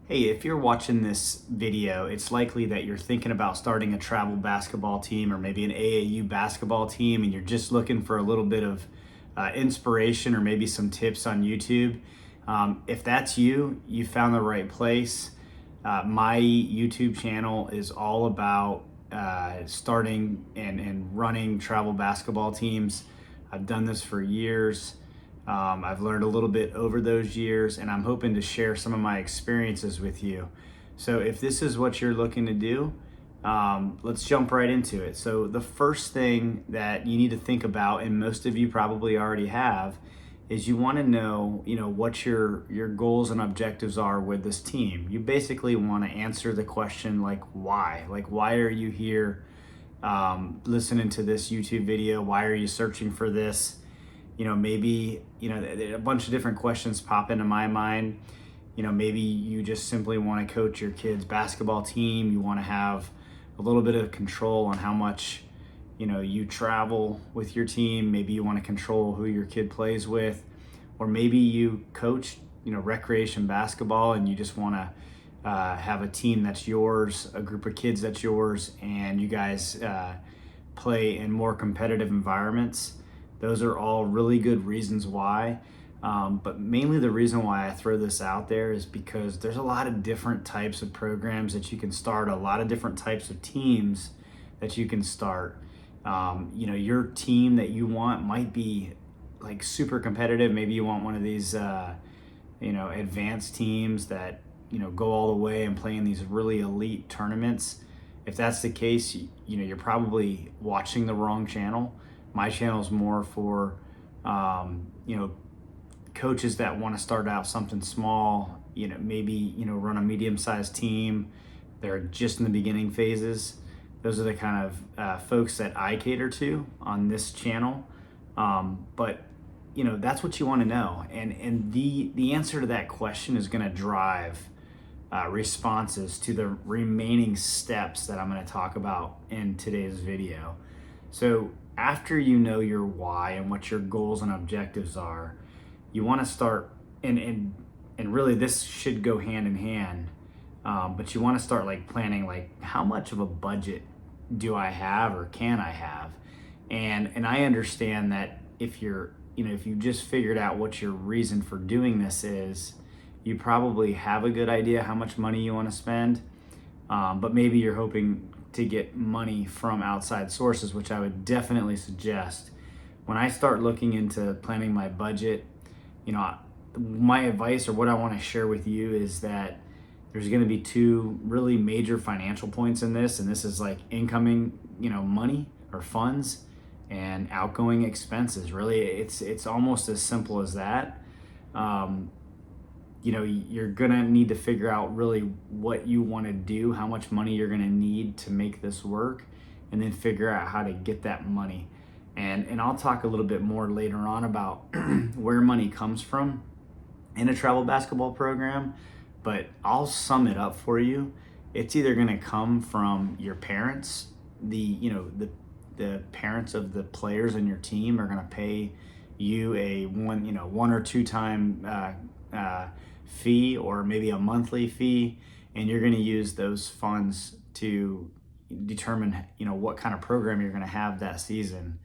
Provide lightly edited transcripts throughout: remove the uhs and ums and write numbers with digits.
Hey, if you're watching this video, it's likely that you're thinking about starting a travel basketball team or maybe an AAU basketball team, and you're just looking for a little bit of inspiration or maybe some tips on YouTube. If that's you, you found the right place. My YouTube channel is all about starting and running travel basketball teams. I've done this for years. I've learned a little bit over those years, and I'm hoping to share some of my experiences with you. So if this is what you're looking to do, let's jump right into it. So the first thing that you need to think about, and most of you probably already have, is you want to know, what your goals and objectives are with this team. You basically want to answer the question like why? Like, why are you here listening to this YouTube video? Why are you searching for this? Maybe, a bunch of different questions pop into my mind. Maybe you just simply want to coach your kid's basketball team. You want to have a little bit of control on how much, you travel with your team. Maybe you want to control who your kid plays with, or maybe you coach, recreation basketball, and you just want to have a team that's yours, a group of kids that's yours, and you guys play in more competitive environments. Those are all really good reasons why. But mainly the reason why I throw this out there is because there's a lot of different types of programs that you can start, a lot of different types of teams that you can start. Your team that you want might be like super competitive. Maybe you want one of these, advanced teams that, go all the way and play in these really elite tournaments. If that's the case, you're probably watching the wrong channel. My channel is more for, coaches that want to start out something small, maybe, run a medium-sized team. They're just in the beginning phases. Those are the kind of folks that I cater to on this channel. But, that's what you want to know. And the answer to that question is going to drive responses to the remaining steps that I'm going to talk about in today's video. So after you know your why and what your goals and objectives are, you want to start, and really this should go hand in hand, but you want to start like planning, like how much of a budget do I have or can I have? And I understand that if you're, if you just figured out what your reason for doing this is, you probably have a good idea how much money you want to spend, but maybe you're hoping to get money from outside sources, which I would definitely suggest. When I start looking into planning my budget, my advice or what I want to share with you is that there's going to be two really major financial points in this, and this is like incoming, money or funds, and outgoing expenses. Really, it's almost as simple as that. You're gonna need to figure out really what you want to do, how much money you're gonna need to make this work, and then figure out how to get that money. And I'll talk a little bit more later on about where money comes from in a travel basketball program, but I'll sum it up for you. It's either gonna come from your parents, the parents of the players on your team are gonna pay you a one or two time fee, or maybe a monthly fee, and you're going to use those funds to determine what kind of program you're going to have that season.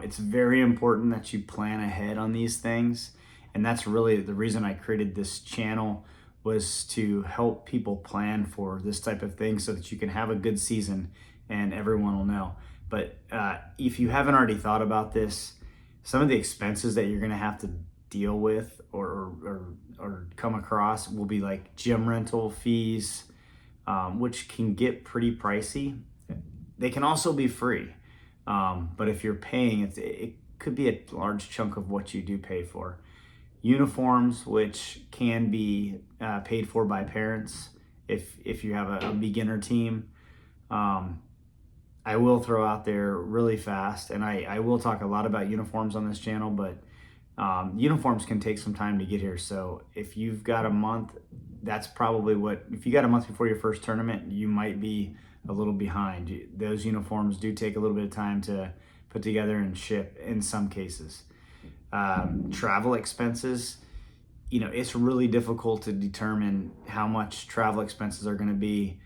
It's very important that you plan ahead on these things, and that's really the reason I created this channel, was to help people plan for this type of thing so that you can have a good season and everyone will know. But if you haven't already thought about this, some of the expenses that you're going to have to deal with or come across will be like gym rental fees, which can get pretty pricey. They can also be free, but if you're paying, it could be a large chunk of what you do pay for. Uniforms, which can be paid for by parents if you have a beginner team. I will throw out there really fast, and I will talk a lot about uniforms on this channel, but uniforms can take some time to get here. So if you've got a month, that's probably if you got a month before your first tournament, you might be a little behind. Those uniforms do take a little bit of time to put together and ship in some cases. Travel expenses, it's really difficult to determine how much travel expenses are going to be,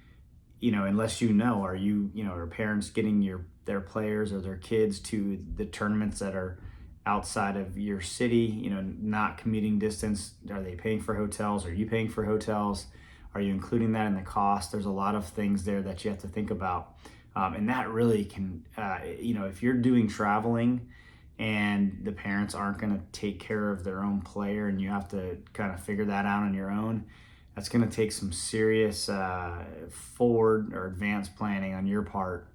unless are are parents getting their players or their kids to the tournaments that are outside of your city, not commuting distance? Are they paying for hotels? Are you paying for hotels? Are you including that in the cost? There's a lot of things there that you have to think about. And that really can, if you're doing traveling and the parents aren't going to take care of their own player and you have to kind of figure that out on your own, that's going to take some serious forward or advanced planning on your part,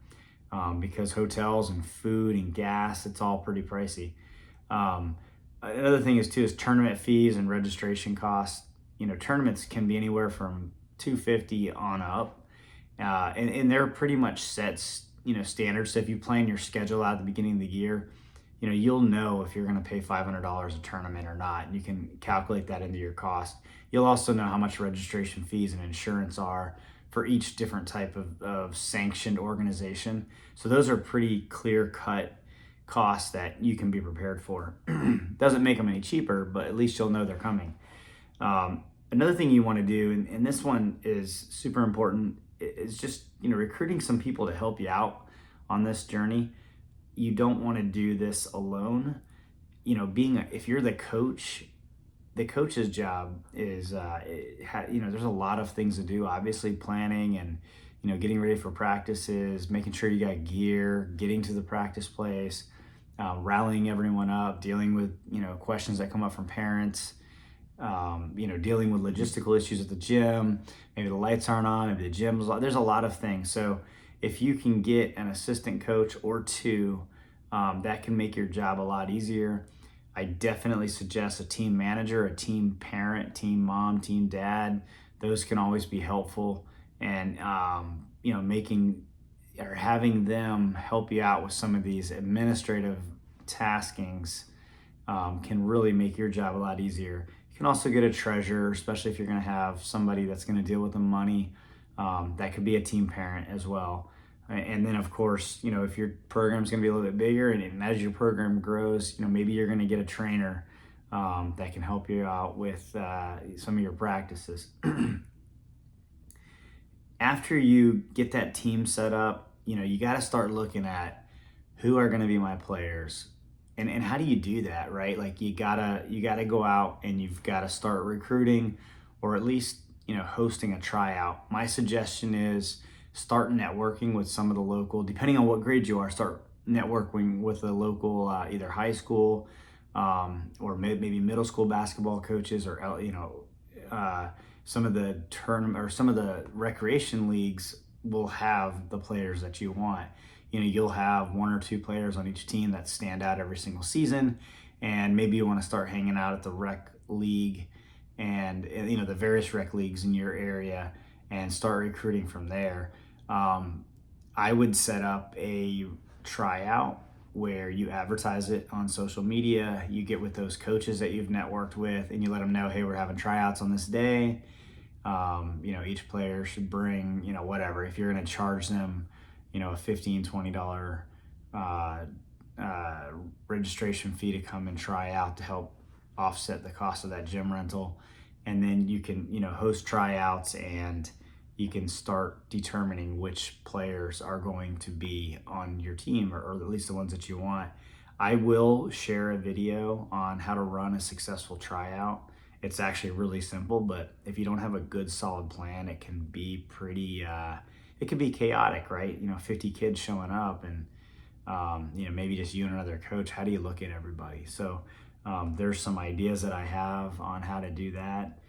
because hotels and food and gas, it's all pretty pricey. Another thing is tournament fees and registration costs. Tournaments can be anywhere from $250 on up, and they're pretty much set, standards. So if you plan your schedule out at the beginning of the year, you'll know if you're going to pay $500 a tournament or not, and you can calculate that into your cost. You'll also know how much registration fees and insurance are for each different type of sanctioned organization. So those are pretty clear cut costs that you can be prepared for. Doesn't make them any cheaper, but at least you'll know they're coming. Another thing you want to do, and this one is super important, is just recruiting some people to help you out on this journey. You don't want to do this alone. If you're the coach, the coach's job is there's a lot of things to do. Obviously, planning and getting ready for practices, making sure you got gear, getting to the practice place, rallying everyone up, dealing with questions that come up from parents, dealing with logistical issues at the gym. Maybe the lights aren't on, maybe the gym's on. There's a lot of things. So if you can get an assistant coach or two, that can make your job a lot easier. I definitely suggest a team manager, a team parent, team mom, team dad. Those can always be helpful. And, making or having them help you out with some of these administrative taskings can really make your job a lot easier. You can also get a treasurer, especially if you're going to have somebody that's going to deal with the money. That could be a team parent as well. And then, of course, if your program's going to be a little bit bigger, and as your program grows, maybe you're going to get a trainer that can help you out with some of your practices. After you get that team set up, you got to start looking at who are going to be my players, and how do you do that, right? Like you gotta go out and you've got to start recruiting, or at least hosting a tryout. My suggestion is start networking with some of the local, depending on what grade you are, start networking with the local either high school or maybe middle school basketball coaches, or some of the tournament or some of the recreation leagues will have the players that you want. You'll have one or two players on each team that stand out every single season, and maybe you want to start hanging out at the rec league and the various rec leagues in your area and start recruiting from there. I would set up a tryout where you advertise it on social media. You get with those coaches that you've networked with and you let them know, hey, we're having tryouts on this day. Each player should bring, whatever. If you're going to charge them, a $15, $20 registration fee to come and try out to help offset the cost of that gym rental. And then you can, host tryouts, and you can start determining which players are going to be on your team, or at least the ones that you want. I will share a video on how to run a successful tryout. It's actually really simple, but if you don't have a good solid plan, it can be pretty, it can be chaotic, right? 50 kids showing up and, maybe just you and another coach. How do you look at everybody? So there's some ideas that I have on how to do that.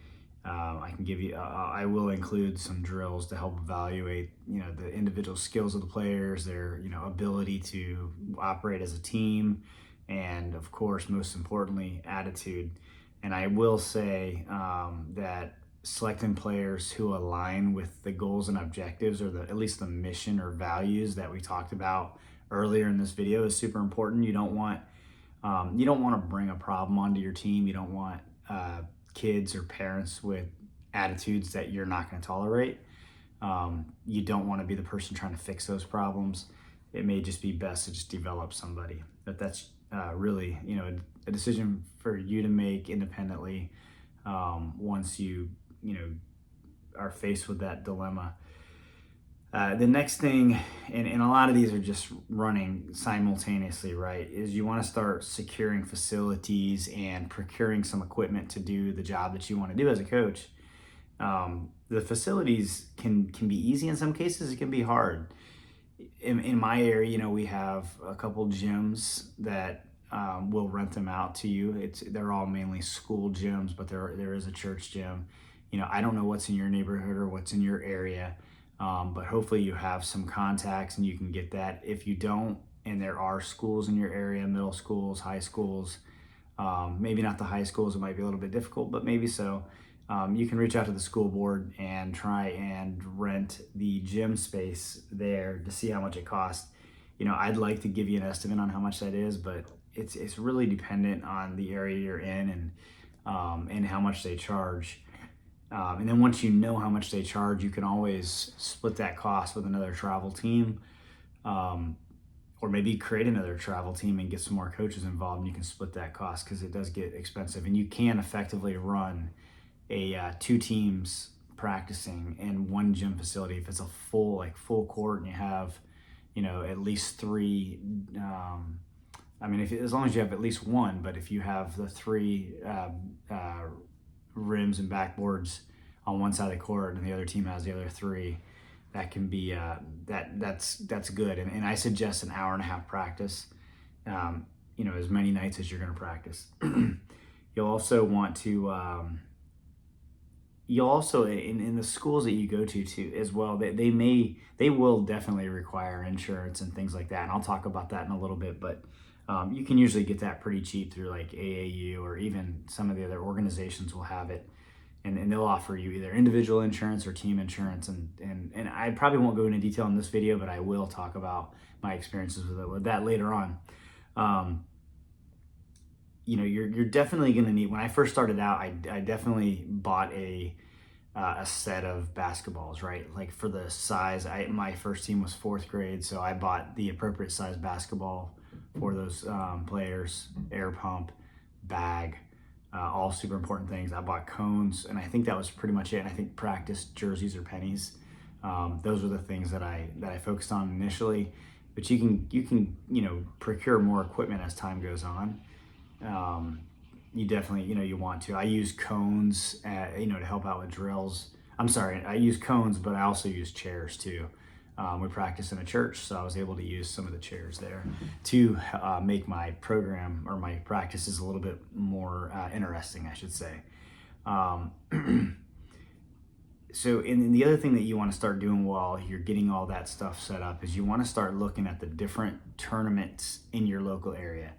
I can give you, I will include some drills to help evaluate, the individual skills of the players, their, ability to operate as a team, and of course, most importantly, attitude. And I will say that selecting players who align with the goals and objectives, or at least the mission or values that we talked about earlier in this video, is super important. You don't want to bring a problem onto your team. You don't want kids or parents with attitudes that you're not going to tolerate. You don't want to be the person trying to fix those problems. It may just be best to just develop somebody. But that's really, a decision for you to make independently. once you know, are faced with that dilemma. The next thing, and a lot of these are just running simultaneously, right, is you want to start securing facilities and procuring some equipment to do the job that you want to do as a coach. The facilities can be easy in some cases. It can be hard. In my area, we have a couple gyms that will rent them out to you. They're all mainly school gyms, but there is a church gym. I don't know what's in your neighborhood or what's in your area, but hopefully you have some contacts and you can get that. If you don't, and there are schools in your area, middle schools, high schools, maybe not the high schools, it might be a little bit difficult, but maybe so. You can reach out to the school board and try and rent the gym space there to see how much it costs. I'd like to give you an estimate on how much that is, but it's really dependent on the area you're in and how much they charge. And then once you know how much they charge, you can always split that cost with another travel team, or maybe create another travel team and get some more coaches involved, and you can split that cost because it does get expensive. And you can effectively run two teams practicing in one gym facility if it's a full court and you have at least three. As long as you have at least one, but if you have the three rims and backboards on one side of the court and the other team has the other three, that can be that's good. And I suggest an hour and a half practice, as many nights as you're going to practice. You'll also want to in the schools that you go to too as well, they will definitely require insurance and things like that, and I'll talk about that in a little bit, but you can usually get that pretty cheap through like AAU, or even some of the other organizations will have it, and they'll offer you either individual insurance or team insurance, and I probably won't go into detail in this video, but I will talk about my experiences with that later on. You're definitely going to need, when I first started out, I definitely bought a set of basketballs, right? Like for the size, my first team was 4th grade, so I bought the appropriate size basketball for those players, air pump, bag, all super important things. I bought cones, and I think that was pretty much it. And I think practice jerseys or pennies. Those were the things that I focused on initially, but you can procure more equipment as time goes on. You definitely, you want to. I use cones, to help out with drills. I'm sorry, I use cones, but I also use chairs too. We practice in a church, so I was able to use some of the chairs there to make my program or my practices a little bit more interesting, I should say. So, and the other thing that you want to start doing while you're getting all that stuff set up is you want to start looking at the different tournaments in your local area.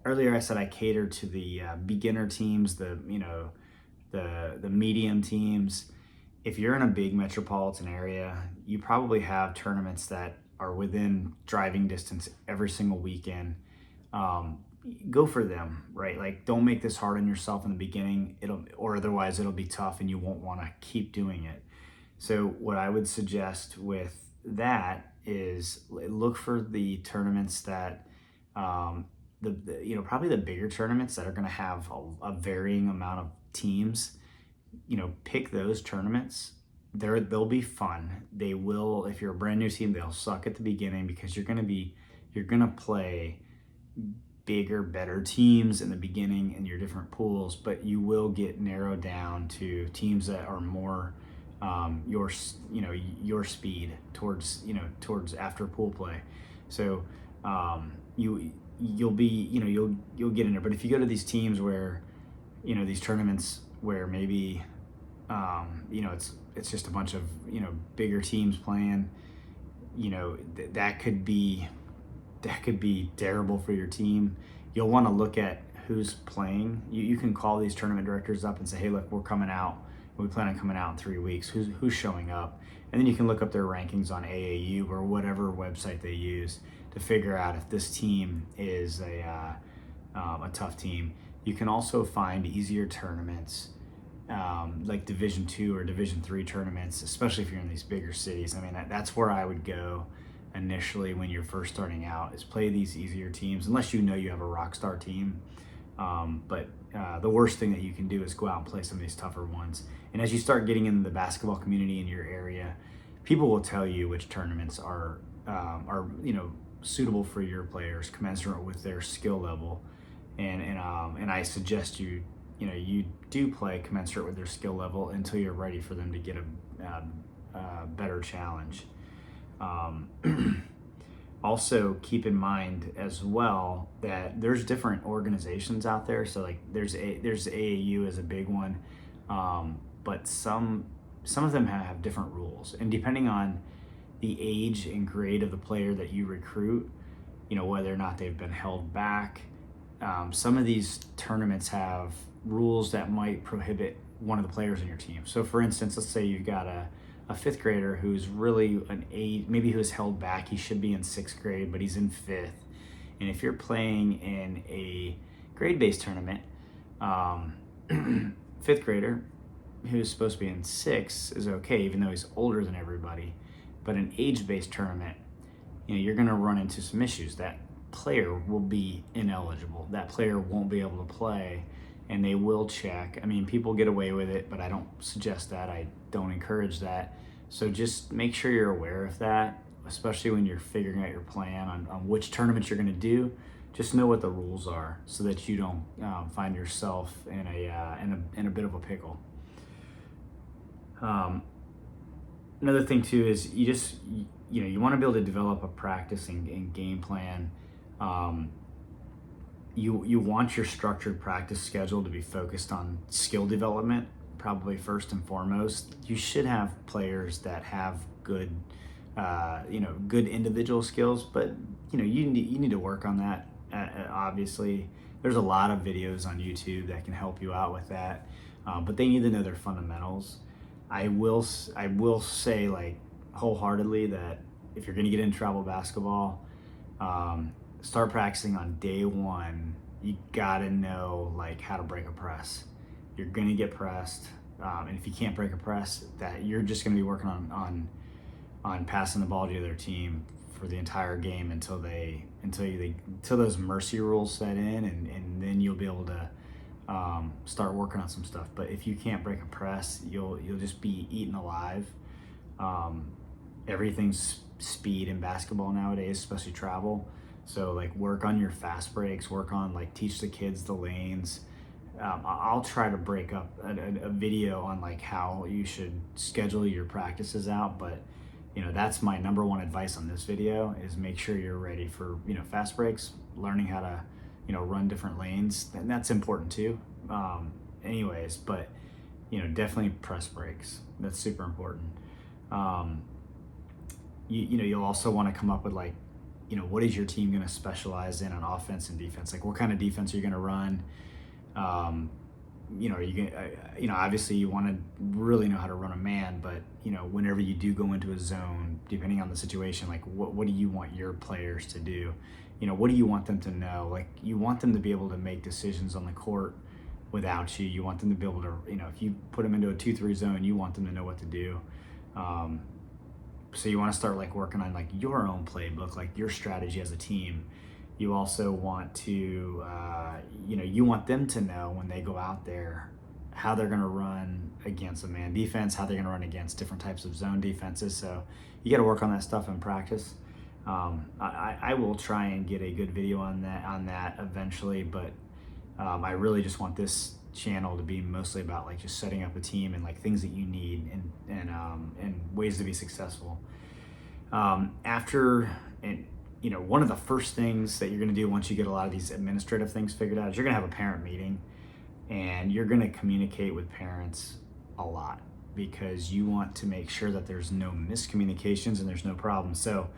Earlier I said I cater to the beginner teams, the medium teams. If you're in a big metropolitan area, you probably have tournaments that are within driving distance every single weekend. Go for them, right? Like, don't make this hard on yourself in the beginning, otherwise it'll be tough and you won't want to keep doing it. So what I would suggest with that is look for the tournaments that probably the bigger tournaments that are going to have a varying amount of teams. Pick those tournaments. They'll be fun. They will, if you're a brand new team, they'll suck at the beginning because you're going to play bigger, better teams in the beginning in your different pools, but you will get narrowed down to teams that are more your speed towards after pool play. So you'll get in there. But if you go to these teams where these tournaments where maybe it's just a bunch of bigger teams playing, that could be terrible for your team. You'll want to look at who's playing. You can call these tournament directors up and say, hey, look, we're coming out. We plan on coming out in 3 weeks. Who's showing up? And then you can look up their rankings on AAU or whatever website they use to figure out if this team is a tough team. You can also find easier tournaments, like Division II or Division III tournaments, especially if you're in these bigger cities. That's where I would go initially when you're first starting out, is play these easier teams, unless you have a rock star team. But the worst thing that you can do is go out and play some of these tougher ones. And as you start getting into the basketball community in your area, people will tell you which tournaments are suitable for your players, commensurate with their skill level. And I suggest you do play commensurate with their skill level until you're ready for them to get a better challenge. Also keep in mind as well that there's different organizations out there. So like there's AAU is a big one, but some of them have different rules, and depending on the age and grade of the player that you recruit, whether or not they've been held back. Some of these tournaments have rules that might prohibit one of the players in your team. So for instance, let's say you've got a fifth grader who's really an age, maybe he was held back, he should be in sixth grade, but he's in fifth. And if you're playing in a grade-based tournament, fifth grader who's supposed to be in sixth is okay, even though he's older than everybody. But an age-based tournament, you're gonna run into some issues. That player will be ineligible. That player won't be able to play, and they will check. I mean, people get away with it, but I don't suggest that. I don't encourage that. So just make sure you're aware of that, especially when you're figuring out your plan on which tournaments you're going to do. Just know what the rules are so that you don't find yourself in a bit of a pickle. Another thing too is you want to be able to develop a practice and game plan. You want your structured practice schedule to be focused on skill development, probably first and foremost. You should have players that have good individual skills, but you need to work on that. Obviously, there's a lot of videos on YouTube that can help you out with that, but they need to know their fundamentals. I will say, like, wholeheartedly, that if you're going to get into travel basketball, start practicing on day one. You gotta know like how to break a press. You're gonna get pressed, and if you can't break a press, that you're just gonna be working on passing the ball to the other team for the entire game until those mercy rules set in, and then you'll be able to start working on some stuff. But if you can't break a press, you'll just be eaten alive. Everything's speed in basketball nowadays, especially travel. So like work on your fast breaks, work on like teach the kids the lanes. I'll try to break up a video on like how you should schedule your practices out, but that's my number one advice on this video is make sure you're ready for fast breaks, learning how to run different lanes, and that's important too. Anyways, but definitely press breaks. That's super important. You'll also want to come up with like, what is your team going to specialize in on offense and defense? Like, what kind of defense are you going to run? Are you going to, obviously you want to really know how to run a man, but whenever you do go into a zone, depending on the situation, like what do you want your players to do? What do you want them to know? Like, you want them to be able to make decisions on the court without you. You want them to be able to, if you put them into a 2-3 zone, you want them to know what to do. So you want to start like working on like your own playbook, like your strategy as a team. You also want to, you want them to know when they go out there how they're going to run against a man defense, how they're going to run against different types of zone defenses. So you got to work on that stuff in practice. I will try and get a good video on that eventually, but I really just want this channel to be mostly about like just setting up a team and like things that you need and ways to be successful. One of the first things that you're going to do once you get a lot of these administrative things figured out is you're going to have a parent meeting, and you're going to communicate with parents a lot because you want to make sure that there's no miscommunications and there's no problems. So,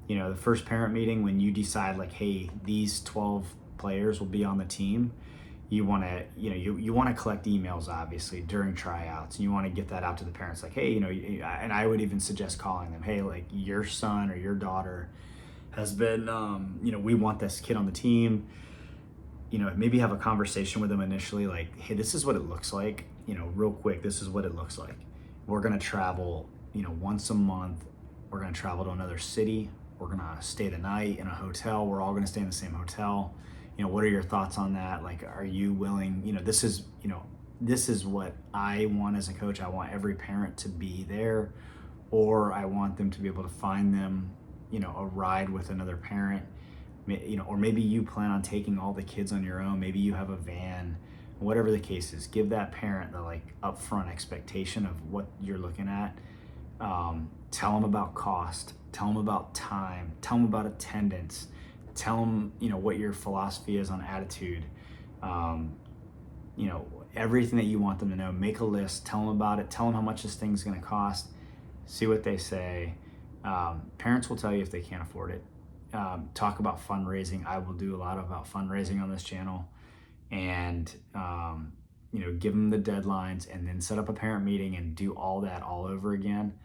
the first parent meeting, when you decide like, hey, these 12 players will be on the team, you want to, you want to collect emails obviously during tryouts, and you want to get that out to the parents like, hey, and I would even suggest calling them, hey, like your son or your daughter has been, we want this kid on the team. Maybe have a conversation with them initially, like, hey, this is what it looks like, real quick, this is what it looks like. We're going to travel, once a month. We're going to travel to another city. We're going to stay the night in a hotel. We're all going to stay in the same hotel. what are your thoughts on that? Like, are you willing, this is what I want as a coach. I want every parent to be there, or I want them to be able to find them, a ride with another parent, or maybe you plan on taking all the kids on your own. Maybe you have a van, whatever the case is. Give that parent the upfront expectation of what you're looking at. Tell them about cost, tell them about time, tell them about attendance, tell them, what your philosophy is on attitude. Everything that you want them to know. Make a list, tell them about it, tell them how much this thing's going to cost, see what they say. Parents will tell you if they can't afford it. Talk about fundraising. I will do a lot about fundraising on this channel, and give them the deadlines, and then set up a parent meeting and do all that all over again.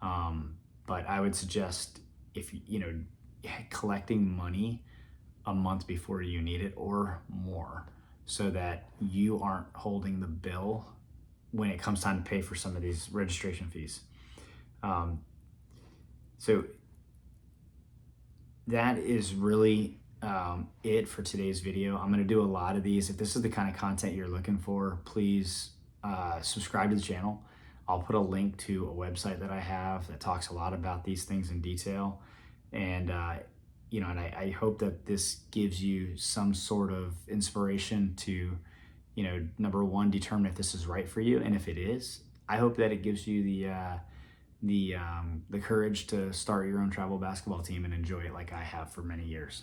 But I would suggest, if collecting money a month before you need it or more, so that you aren't holding the bill when it comes time to pay for some of these registration fees. So that is really it for today's video. I'm going to do a lot of these. If this is the kind of content you're looking for, please subscribe to the channel. I'll put a link to a website that I have that talks a lot about these things in detail. And I hope that this gives you some sort of inspiration to, number one, determine if this is right for you. And if it is, I hope that it gives you the courage to start your own travel basketball team and enjoy it like I have for many years.